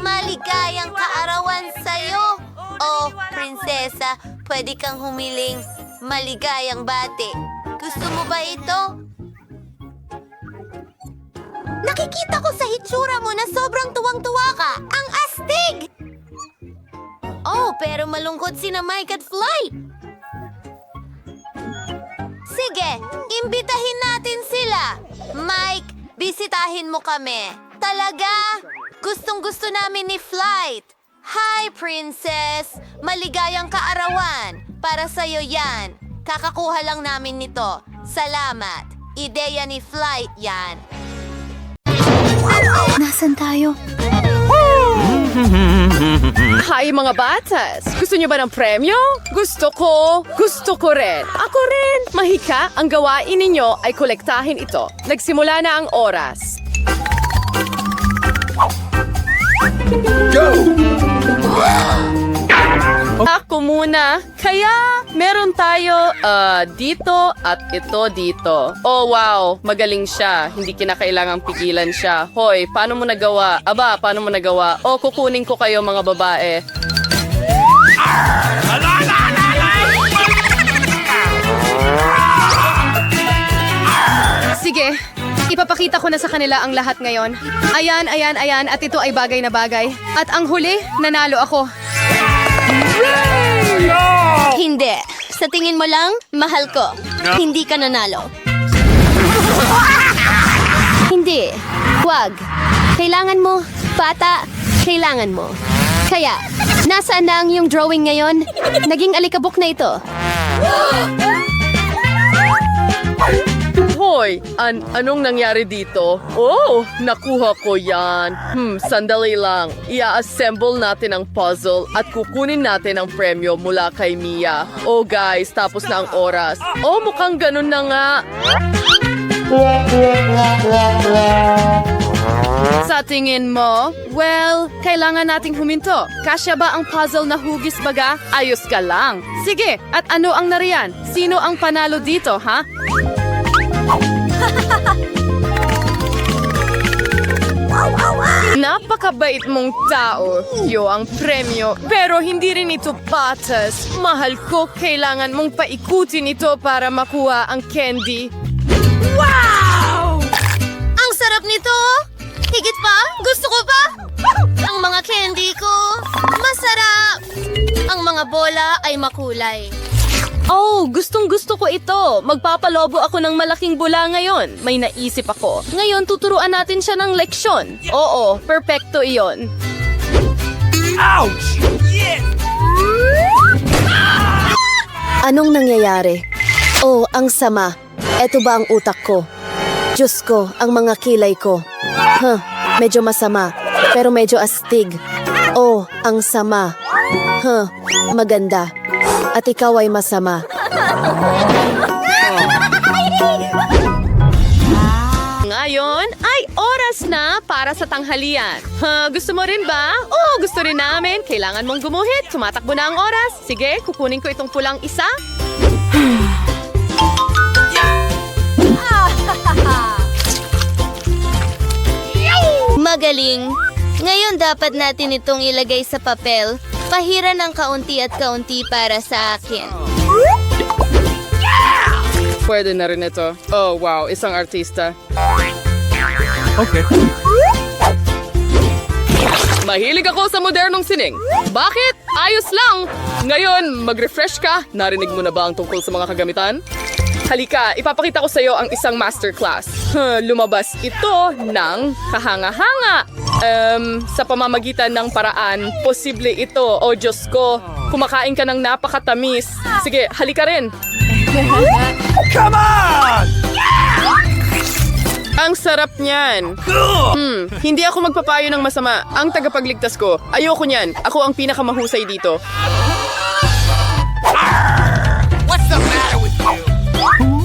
Maligayang kaarawan sa'yo. Oh, prinsesa, pwede kang humiling. Maligayang bati. Gusto mo ba ito? Nakikita ko sa hitsura mo na sobrang tuwang-tuwa ka. Ang astig! Oh, pero malungkot sina Mike at Fly. Sige, imbitahin natin sila. Mike, bisitahin mo kami. Talaga? Gustong-gusto namin ni Flight. Hi, Princess! Maligayang kaarawan. Para sa'yo yan. Kakakuha lang namin nito. Salamat. Ideya ni Flight yan. Nasaan tayo? Hi mga batas! Gusto niyo ba ng premyo? Gusto ko rin. Ako rin! Mahika, ang gawain ninyo ay kolektahin ito. Nagsimula na ang oras. Go! Ako muna. Kaya, meron tayo dito at ito dito. Oh wow, magaling siya. Hindi kinakailangang pigilan siya. Hoy, paano mo nagawa? Aba, paano mo nagawa? Oh, kukunin ko kayo mga babae. Sige, ipapakita ko na sa kanila ang lahat ngayon. Ayan, at ito ay bagay na bagay. At ang huli, nanalo ako. Hindi. Sa tingin mo lang, mahal ko. Hindi ka nanalo. Hindi. Huwag. Kailangan mo. Bata, kailangan mo. Kaya, nasaan na ang iyong drawing ngayon? Naging alikabok na ito. Hoy, anong nangyari dito? Oh, nakuha ko yan. Sandali lang. Ia-assemble natin ang puzzle at kukunin natin ang premyo mula kay Mia. Oh guys, tapos na ang oras. Oh, mukhang ganun na nga. Sa tingin mo? Well, kailangan nating huminto. Kasya ba ang puzzle na hugis baga? Ayos ka lang. Sige, at ano ang nariyan? Sino ang panalo dito, ha? Napakabait mong tao. Yo ang premyo. Pero hindi rin ito patas. Mahal ko, kailangan mong paikutin ito para makuha ang candy. Wow! Ang sarap nito! Higit pa? Gusto ko pa? Ang mga candy ko, masarap! Ang mga bola ay makulay. Oh, gustong-gusto ko ito. Magpapalobo ako ng malaking bula ngayon. May naisip ako. Ngayon, tuturuan natin siya ng leksyon. Oo, perpekto iyon. Ouch! Anong nangyayari? Oh, ang sama. Eto ba ang utak ko? Diyos ko, ang mga kilay ko. Medyo masama, pero medyo astig. Oh, ang sama. Maganda. At ikaw ay masama. Ngayon ay oras na para sa tanghalian. Gusto mo rin ba? Oo, gusto rin namin. Kailangan mong gumuhit. Tumatakbo na ang oras. Sige, kukunin ko itong pulang isa. Magaling. Ngayon dapat natin itong ilagay sa papel. Pahira ng kaunti at kaunti para sa akin. Pwede na rin ito. Oh, wow. Isang artista. Okay. Mahilig ako sa modernong sining. Bakit? Ayos lang! Ngayon, mag-refresh ka. Narinig mo na ba ang tungkol sa mga kagamitan? Halika, ipapakita ko sa iyo ang isang masterclass. Lumabas ito ng kahanga-hanga. Sa pamamagitan ng paraan, posible ito. Oh, Diyos ko, kumakain ka ng napakatamis. Sige, halika rin. Come on! Ang sarap niyan. Hindi ako magpapayo ng masama. Ang tagapagligtas ko. Ayoko niyan. Ako ang pinakamahusay dito.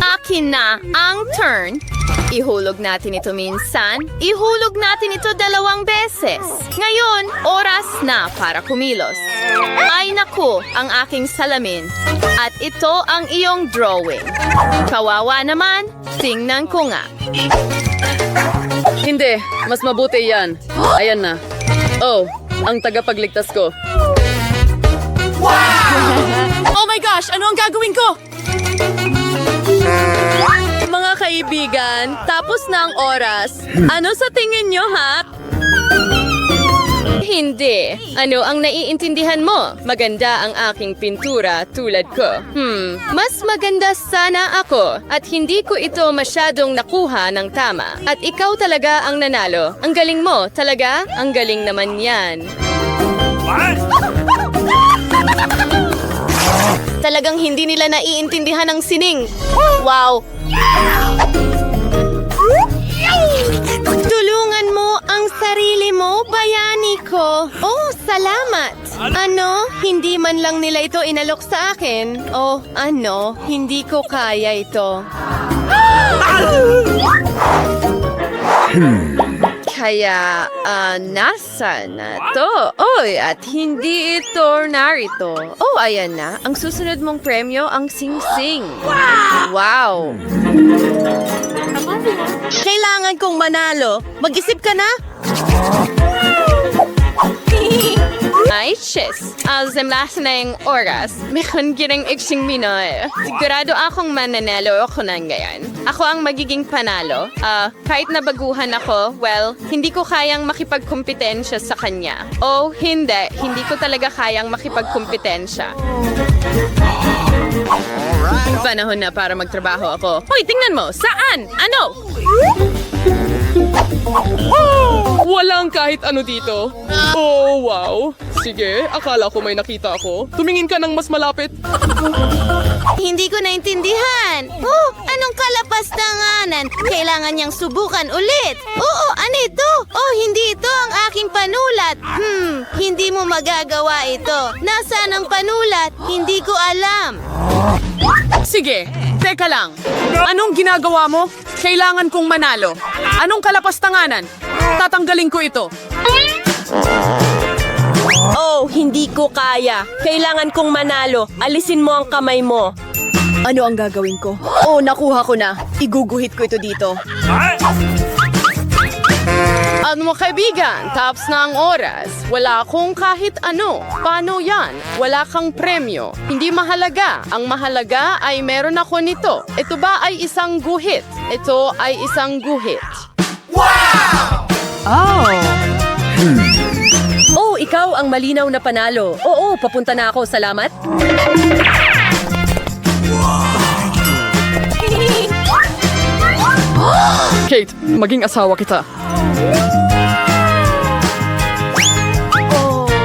Akin na ang turn. Ihulog natin ito minsan. Ihulog natin ito 2 beses. Ngayon, oras na para kumilos. Ay naku, ang aking salamin. At ito ang iyong drawing. Kawawa naman, tingnan ko nga. Hindi. Mas mabuti yan. Ayan na. Oh, ang tagapagligtas ko. Oh my gosh! Ano ang gagawin ko? Mga kaibigan, tapos na ang oras. Ano sa tingin nyo, ha? Hindi. Ano ang naiintindihan mo? Maganda ang aking pintura tulad ko. Mas maganda sana ako at hindi ko ito masyadong nakuha ng tama. At ikaw talaga ang nanalo. Ang galing mo, talaga? Ang galing naman yan. Talagang hindi nila naiintindihan ang sining. Wow! Tulungan mo ang sarili mo, bayani ko. Oh, salamat. Ano? Hindi man lang nila ito inalok sa akin. Oh, ano? Hindi ko kaya ito. Kaya, nasa na to? Oy, at hindi ito narito. Oh, ayan na. Ang susunod mong premyo, ang sing-sing. Wow! Kailangan kong manalo. Mag-isip ka na? Ay, chess. Alzamlas na yung oras. Meron girang iksing minoy. Sigurado akong mananalo ako ng ngayon. Ako ang magiging panalo. Kahit nabaguhan ako, well, hindi ko kayang makipagkompetensya sa kanya. Oh, hindi. Hindi ko talaga kayang makipagkompetensya. Panahon na para magtrabaho ako. Hoy, tingnan mo! Saan? Ano? Walang kahit ano dito. Oh, wow. Sige, akala ko may nakita ako. Tumingin ka ng mas malapit. Hindi ko naintindihan. Oh, anong kalapastanganan? Kailangan niyang subukan ulit. Oo, ano ito? Oh, hindi ito ang aking panulat. Hindi mo magagawa ito. Nasaan ang panulat? Hindi ko alam. Sige, teka lang. Anong ginagawa mo? Kailangan kong manalo. Anong kalapastanganan? Tatanggalin ko ito. Oh, hindi ko kaya. Kailangan kong manalo. Alisin mo ang kamay mo. Ano ang gagawin ko? Oh, nakuha ko na. Iguguhit ko ito dito. Ano mga kaibigan, taps na ang oras. Wala akong kahit ano. Paano yan? Wala kang premyo. Hindi mahalaga. Ang mahalaga ay meron ako nito. Ito ba ay isang guhit? Ito ay isang guhit. Oh, ikaw ang malinaw na panalo. Oo, papunta na ako. Salamat. Kate, maging asawa kita.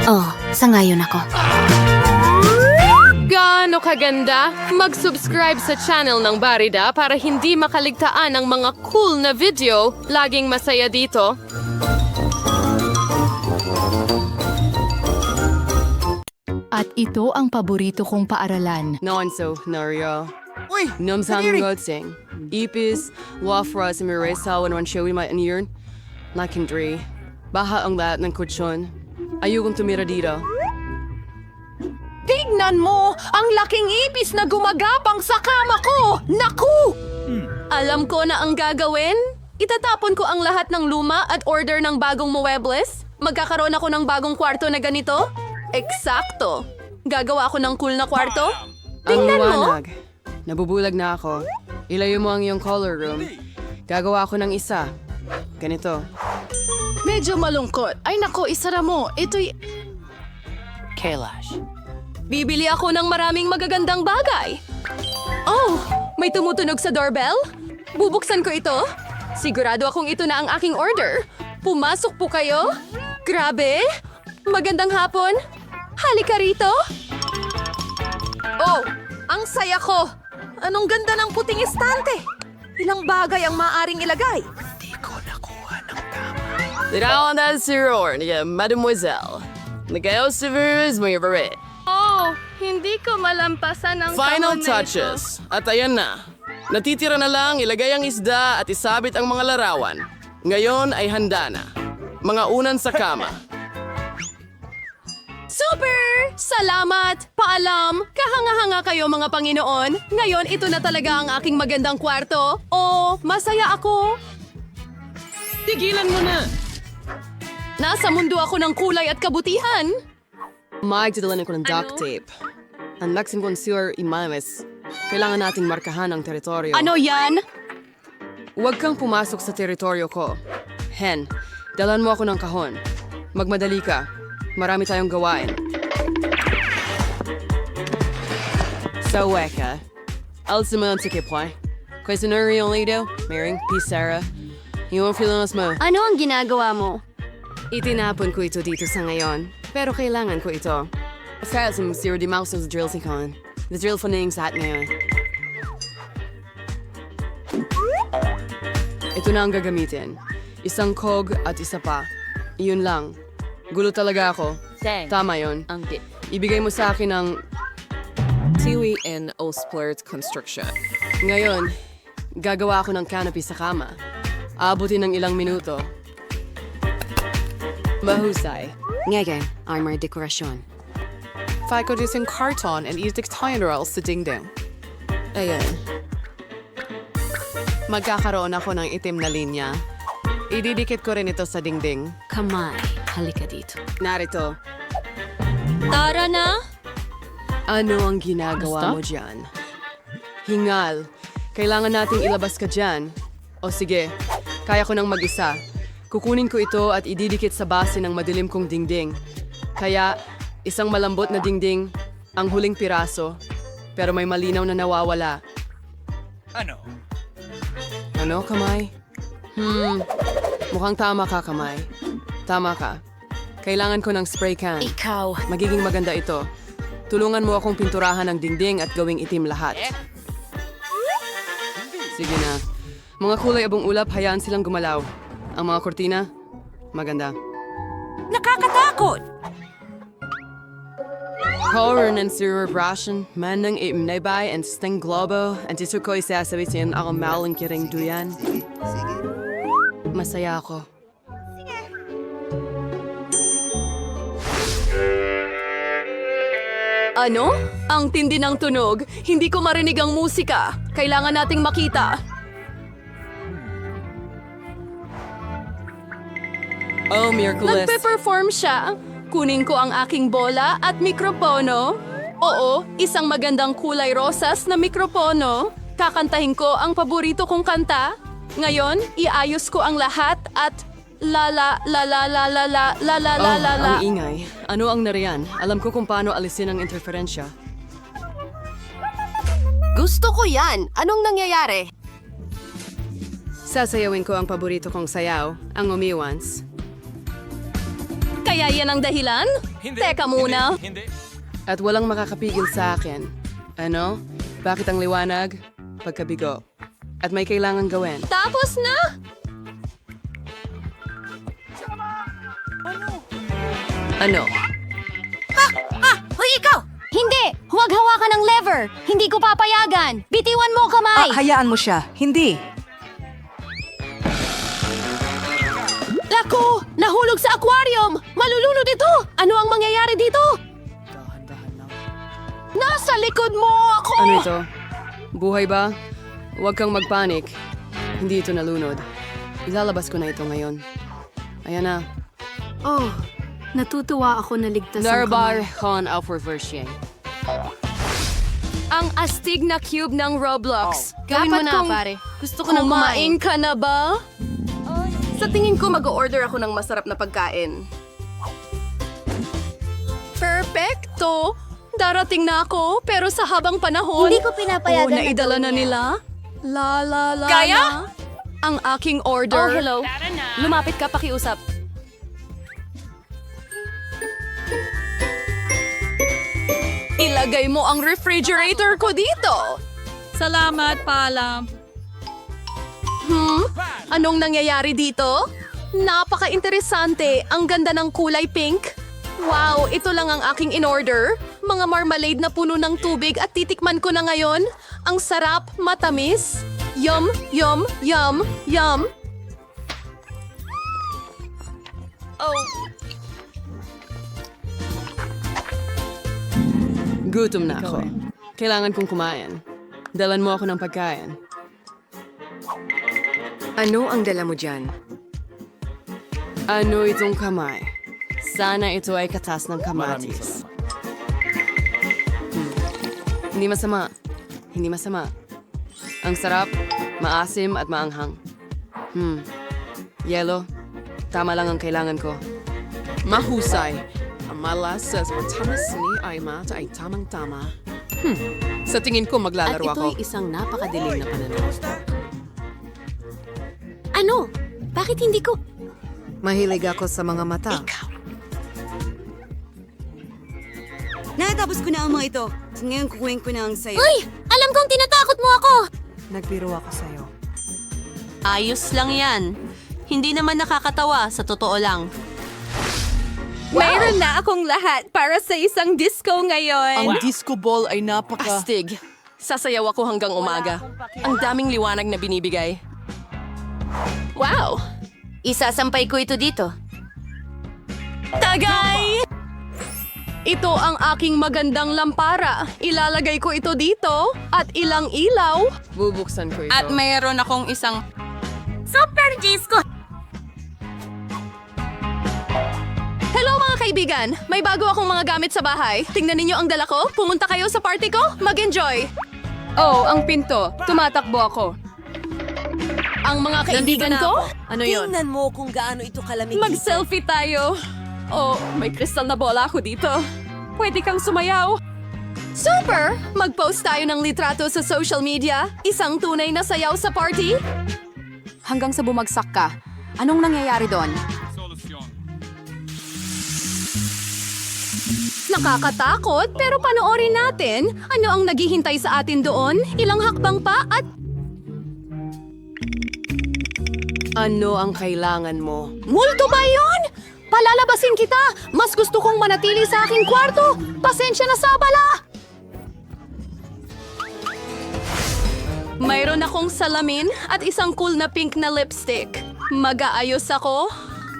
Oh, sangayon ako. Gaano kaganda? Mag-subscribe sa channel ng Barida para hindi makaligtaan ang mga cool na video. Laging masaya dito. At ito ang paborito kong paaralan. Nonso, Nario. Uy! Namsang Godsing. Ipis, Wafra sa Miresa, Wanwan Showy may anirn. Lakindri. Baha ang lahat ng kutsyon. Ayokong tumira dito. Tignan mo! Ang laking ipis na gumagapang sa kama ko! Naku! Alam ko na ang gagawin. Itatapon ko ang lahat ng luma at order ng bagong muebles? Magkakaroon ako ng bagong kwarto na ganito? Eksakto! Gagawa ako ng cool na kwarto? Tingnan mo! Nabubulag na ako. Ilayo mo ang iyong color room. Gagawa ako ng isa. Ganito. Medyo malungkot. Ay nako, isara mo. Ito'y... Kailash. Bibili ako ng maraming magagandang bagay. Oh, may tumutunog sa doorbell? Bubuksan ko ito? Sigurado akong ito na ang aking order. Pumasok po kayo? Grabe! Magandang hapon! Halika rito! Oh, ang saya ko! Anong ganda ng puting estante! Ilang bagay ang maaring ilagay. Tirawan si Roar niya, Mademoiselle. Nagayaw si Virus mo yung bari. Oh, hindi ko malampasan ang Final touches. At ayan na. Natitira na lang ilagay ang isda at isabit ang mga larawan. Ngayon ay handa na. Mga unan sa kama. Super! Salamat! Paalam! Kahanga-hanga kayo mga Panginoon. Ngayon ito na talaga ang aking magandang kwarto. Oh, masaya ako. Tigilan mo na! Nasa mundo ako ng kulay at kabutihan. Magdadalan ako ng duct tape. Ang Mexican Consular Imames. Kailangan nating markahan ang teritoryo. Ano yan? Huwag kang pumasok sa teritoryo ko. Hen, dalan mo ako ng kahon. Magmadali ka. Marami tayong gawain. Sa weka, alsiman si Kipway. Questionary only do, Maring P. Sarah. Yung freelance mo. Ano ang ginagawa mo? Itinapon ko ito dito sa ngayon, pero kailangan ko ito. Sa zero di mouse sa drill si Con. The drill for name sa at ngayon. Ito na ang gagamitin. Isang cog at isa pa. Iyon lang. Gulo talaga ako. Tama yon. Ibigay mo sa akin ang Tiwi and Osplert Construction. Ngayon, gagawa ako ng canopy sa kama. Aabutin ng ilang minuto. Mahusay. Ngayon, armor dekorasyon. Fico using carton and edict tendrils sa dingding. Ayan. Magkakaroon ako ng itim na linya. Ididikit ko rin ito sa dingding. Kamay, halika dito. Narito. Tara na! Ano ang ginagawa mo dyan? Hingal. Kailangan nating ilabas ka dyan. O sige, kaya ko nang mag-isa. Kukunin ko ito at ididikit sa base ng madilim kong dingding. Kaya, isang malambot na dingding, ang huling piraso, pero may malinaw na nawawala. Ano? Ano, kamay? Mukhang tama ka, kamay. Tama ka. Kailangan ko ng spray can. Ikaw. Magiging maganda ito. Tulungan mo akong pinturahan ng dingding at gawing itim lahat. Sige na. Mga kulay abong ulap, hayaan silang gumalaw. Ang mga kortina, maganda. Nakakatakot! Kauren and Sir Brashen, manang imnebay and sting globo, and dito ko isasabitin ako malang kiring duyan. Masaya ako. Ano? Ang tindi ng tunog. Hindi ko marinig ang musika. Kailangan nating makita. Oh, Miraculous. Nagpe-perform siya. Kunin ko ang aking bola at mikropono. Oo, isang magandang kulay rosas na mikropono. Kakantahin ko ang paborito kong kanta. Ngayon, iayos ko ang lahat at la la la la la la la la la la la la. Ang ingay. Ano ang nariyan? Alam ko kung paano alisin ang interferensya. Gusto ko yan. Anong nangyayari? Sasayawin ko ang paborito kong sayaw, ang umiwans. Kaya yan ang dahilan? Teka muna. Hindi. At walang makakapigil sa akin. Ano? Bakit ang liwanag? Pagkabigo. At may kailangan gawin. Tapos na! Ano? Hoy, ikaw! Hindi! Huwag hawakan ng lever! Hindi ko papayagan! Bitiwan mo, kamay! Hayaan mo siya. Hindi. Lako! Nahulog sa aquarium! Malulunod ito! Ano ang mangyayari dito? Nasa likod mo ako! Ano ito? Buhay ba? Huwag kang magpanik. Hindi ito nalunod. Ilalabas ko na ito ngayon. Ayan na. Oh, natutuwa ako na ligtas ang Narbar kamay. Khan Alforversier. Ang astig na cube ng Roblox. Gawin mo Dapat na, kong pare. Gusto ko nang kumain kumain. ka na ba? Sa tingin ko, mag-order ako ng masarap na pagkain. Perfecto! Darating na ako, pero sa habang panahon... Hindi ko pinapayagan na naidala gawin na yan. nila? La. Kaya? Ang aking order. Oh, hello. Lumapit ka, pakiusap. Ilagay mo ang refrigerator ko dito. Salamat, paalam. Anong nangyayari dito? Napaka-interesante. Ang ganda ng kulay pink. Wow, ito lang ang aking in-order. Mga marmalade na puno ng tubig at titikman ko na ngayon. Ang sarap, matamis. Yum, yum, yum, yum. Oh, Gutom na ako. Kailangan kong kumain. Dalan mo ako ng pagkain. Ano ang dala mo dyan? Ano itong kamay? Sana ito ay katas ng kamatis. Hindi masama. Hindi masama. Ang sarap, maasim at maanghang. Yelo, tama lang ang kailangan ko. Mahusay. Ang malas says matamis ni Aimat ay tamang-tama. Sa tingin ko maglalaro ako. isang napakadilim na pananaw. Ano? Bakit hindi ko... Mahilig ako sa mga mata. Natapos ko na ang mga ito. Ngayon kukuhin ko na ang sayo. Uy! Alam kong tinatakot mo ako! Nagbiro ako sa'yo. Ayos lang yan. Hindi naman nakakatawa, sa totoo lang. mayroon na akong lahat para sa isang disco ngayon. Ang disco ball ay napaka... Astig. Sasayaw ako hanggang umaga. Ang daming liwanag na binibigay. Wow! Isasampay ko ito dito. Tagay! Ito ang aking magandang lampara. Ilalagay ko ito dito at ilang ilaw. Bubuksan ko ito. At mayroon akong isang... Super disco! Hello mga kaibigan! May bago akong mga gamit sa bahay. Tingnan ninyo ang dala ko. Pumunta kayo sa party ko. Mag-enjoy! Oh, ang pinto. Tumatakbo ako. Ang mga kaibigan ko? Ano yun? Tingnan mo kung gaano ito kalamig. Mag-selfie tayo. Oh, may kristal na bola ako dito. Pwede kang sumayaw. Super! Mag-post tayo ng litrato sa social media. Isang tunay na sayaw sa party. Hanggang sa bumagsak ka. Anong nangyayari doon? Nakakatakot, pero panoorin natin. Ano ang naghihintay sa atin doon? Ilang hakbang pa at... Ano ang kailangan mo? Multo ba yun? Palalabasin kita! Mas gusto kong manatili sa aking kwarto! Pasensya na sa abala! Mayroon akong salamin at isang cool na pink na lipstick. Mag-aayos ako?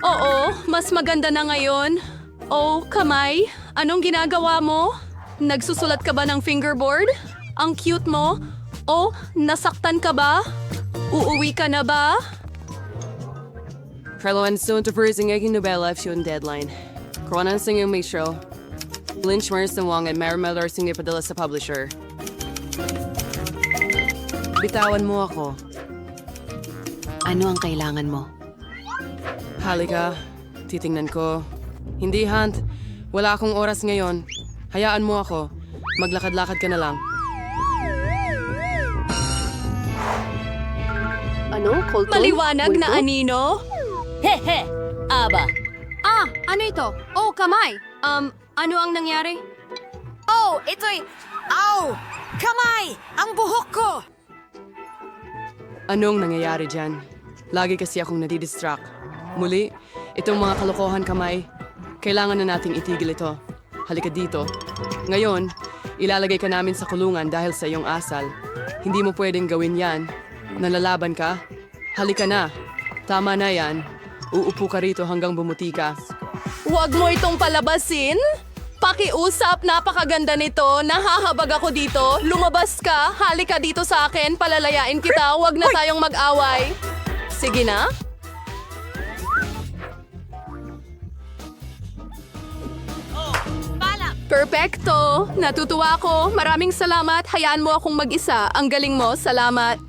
Oo, mas maganda na ngayon. Oh, kamay, anong ginagawa mo? Nagsusulat ka ba ng fingerboard? Ang cute mo. Oh, nasaktan ka ba? Uuwi ka na ba? Karlawan soon to ang aking nobela if yung deadline. Kronan sa iyong may show. Lynch Mars ng Wong at Marimel Orsing ipadala sa publisher. Bitawan mo ako. Ano ang kailangan mo? Halika, titingnan ko. Hindi, Hunt. Wala akong oras ngayon. Hayaan mo ako. Maglakad-lakad ka na lang. Ano? Colton? Maliwanag na Multo? anino? Hehe! Aba! Ah, ano ito? Oh, kamay. Ano ang nangyari? Oh, ito'y... Ow! Kamay! Ang buhok ko! Anong nangyayari dyan? Lagi kasi akong nadidistract. Muli, itong mga kalokohan kamay, kailangan na nating itigil ito. Halika dito. Ngayon, ilalagay ka namin sa kulungan dahil sa iyong asal. Hindi mo pwedeng gawin yan. Nalalaban ka? Halika na. Tama na yan. Uupo ka rito hanggang bumuti ka. Huwag mo itong palabasin. Pakiusap, napakaganda nito. Nahahabag ako dito. Lumabas ka. Halika dito sa akin. Palalayain kita. Huwag na tayong mag-away. Sige na. Perpekto! Natutuwa ako. Maraming salamat. Hayaan mo akong mag-isa. Ang galing mo. Salamat.